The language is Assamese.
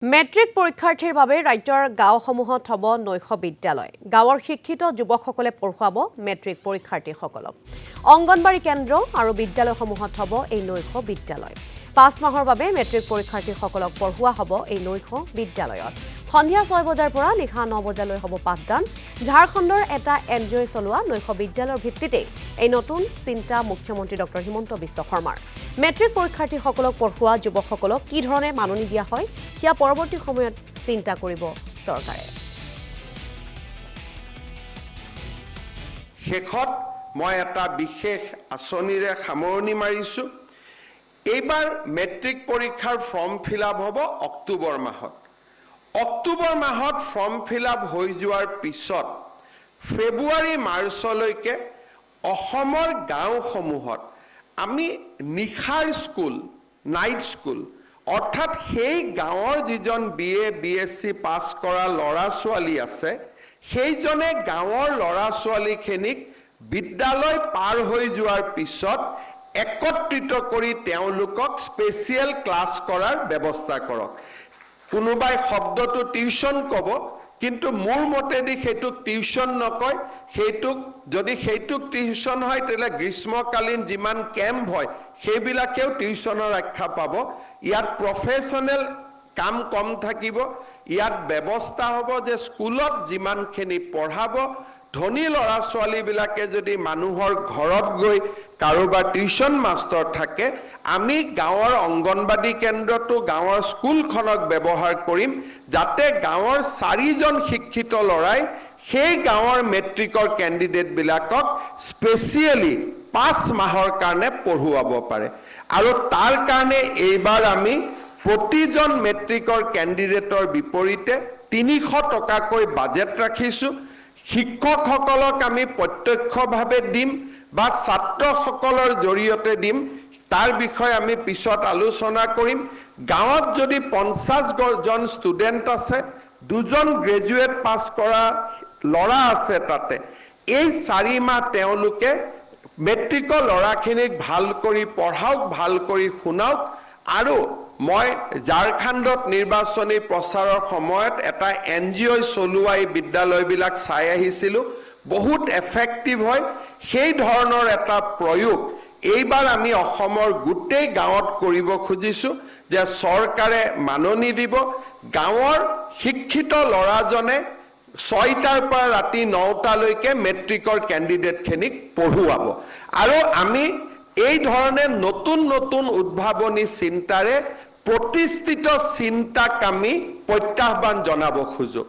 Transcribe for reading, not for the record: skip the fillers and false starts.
মেট্ৰিক পৰীক্ষাৰ্থীৰ বাবে ৰাজ্যৰ গাঁওসমূহত হ'ব নৈশ বিদ্যালয়। গাঁৱৰ শিক্ষিত যুৱকসকলে পঢ়ুৱাব মেট্ৰিক পৰীক্ষাৰ্থীসকলক। অংগনবাড়ী কেন্দ্ৰ আৰু বিদ্যালয়সমূহত হ'ব এই নৈশ বিদ্যালয়। ৫ মাহৰ বাবে মেট্ৰিক পৰীক্ষাৰ্থীসকলক পঢ়ুৱা হ'ব এই নৈশ বিদ্যালয়ত। সন্ধিয়া ৬ বজাৰ পৰা নিশা ৯ বজালৈ হ'ব পাঠদান। ঝাৰখণ্ডৰ এটা এনজিঅ'ই চলোৱা নৈশ বিদ্যালয়ৰ ভিত্তিতেই এই নতুন চিন্তা মুখ্যমন্ত্ৰী ডক্টৰ হিমন্ত বিশ্ব শৰ্মাৰ। মেট্ৰিক পৰীক্ষাৰ্থীসকলক পঢ়ুৱা যুৱকসকলক কি ধৰণে মাননি দিয়া হয় সেয়া পৰৱৰ্তী সময়ত চিন্তা কৰিব চৰকাৰে। শেষত মই এটা বিশেষ আঁচনিৰে সামৰণি মাৰিছোঁ। এইবাৰ মেট্ৰিক পৰীক্ষাৰ ফৰ্ম ফিল-আপ হ'ব অক্টোবৰ মাহত। অক্টোবৰ মাহত ফৰ্ম ফিল-আপ হৈ যোৱাৰ পিছত ফেব্ৰুৱাৰী মাৰ্চলৈকে অসমৰ গাঁওসমূহত আমি নিশাৰ স্কুল, নাইট স্কুল, অৰ্থাৎ সেই গাঁৱৰ যিজন BA, BSc পাছ কৰা ল'ৰা ছোৱালী আছে, সেইজনে গাঁৱৰ ল'ৰা ছোৱালীখিনিক বিদ্যালয় পাৰ হৈ যোৱাৰ পিছত একত্ৰিত কৰি তেওঁলোকক স্পেচিয়েল ক্লাছ কৰাৰ ব্যৱস্থা কৰক। কোনোবাই শব্দটো টিউচন ক'ব, কিন্তু মোৰ মতেদি সেইটোক টিউচন নকয়, যদি সেইটোক টিউচন হয় তেতিয়াহ'লে গ্ৰীষ্মকালীন যিমান কেম্প হয় সেইবিলাকেও টিউচনৰ আখ্যা পাব। ইয়াত প্ৰফেশ্যনেল কাম কম থাকিব। ইয়াত ব্যৱস্থা হ'ব যে স্কুলত যিমানখিনি পঢ়াব, ধনী ল'ৰা ছোৱালীবিলাকে যদি মানুহৰ ঘৰত গৈ কাৰোবাৰ টিউচন মাষ্টৰ থাকে, আমি গাঁৱৰ অংগনবাড়ী কেন্দ্ৰটো গাঁৱৰ স্কুলখনক ব্যৱহাৰ কৰিম, যাতে গাঁৱৰ 4জন শিক্ষিত ল'ৰাই সেই গাঁৱৰ মেট্ৰিকৰ কেণ্ডিডেটবিলাকক স্পেচিয়েলি 5 মাহৰ কাৰণে পঢ়ুৱাব পাৰে। আৰু তাৰ কাৰণে এইবাৰ আমি প্ৰতিজন মেট্ৰিকৰ কেণ্ডিডেটৰ বিপৰীতে 300 টকাকৈ বাজেট ৰাখিছোঁ। শিক্ষকসকলক আমি প্ৰত্যক্ষভাৱে দিম বা ছাত্ৰসকলৰ জৰিয়তে দিম, তাৰ বিষয়ে আমি পিছত আলোচনা কৰিম। গাঁৱত যদি 50জন ষ্টুডেণ্ট আছে, 2জন গ্ৰেজুৱেট পাছ কৰা ল'ৰা আছে, তাতে এই 4 মাহ তেওঁলোকে মেট্ৰিকৰ ল'ৰাখিনিক ভাল কৰি পঢ়াওক, ভাল কৰি শুনাওক। আৰু মই ঝাৰখণ্ডত নিৰ্বাচনী প্ৰচাৰৰ সময়ত এটা NGOই চলোৱা এই বিদ্যালয়বিলাক চাই আহিছিলোঁ, বহুত এফেক্টিভ হয়। সেই ধৰণৰ এটা প্ৰয়োগ এইবাৰ আমি অসমৰ গোটেই গাঁৱত কৰিব খুজিছোঁ যে চৰকাৰে মাননি দিব। গাঁৱৰ শিক্ষিত ল'ৰাজনে 6টাৰ পৰা ৰাতি 9টালৈকে মেট্ৰিকৰ কেণ্ডিডেটখিনিক পঢ়ুৱাব। আৰু আমি এই ধৰণে নতুন নতুন উদ্ভাৱনী চিন্তাৰে প্ৰতিষ্ঠিত চিন্তাক আমি প্ৰত্যাহ্বান জনাব খোজোঁ।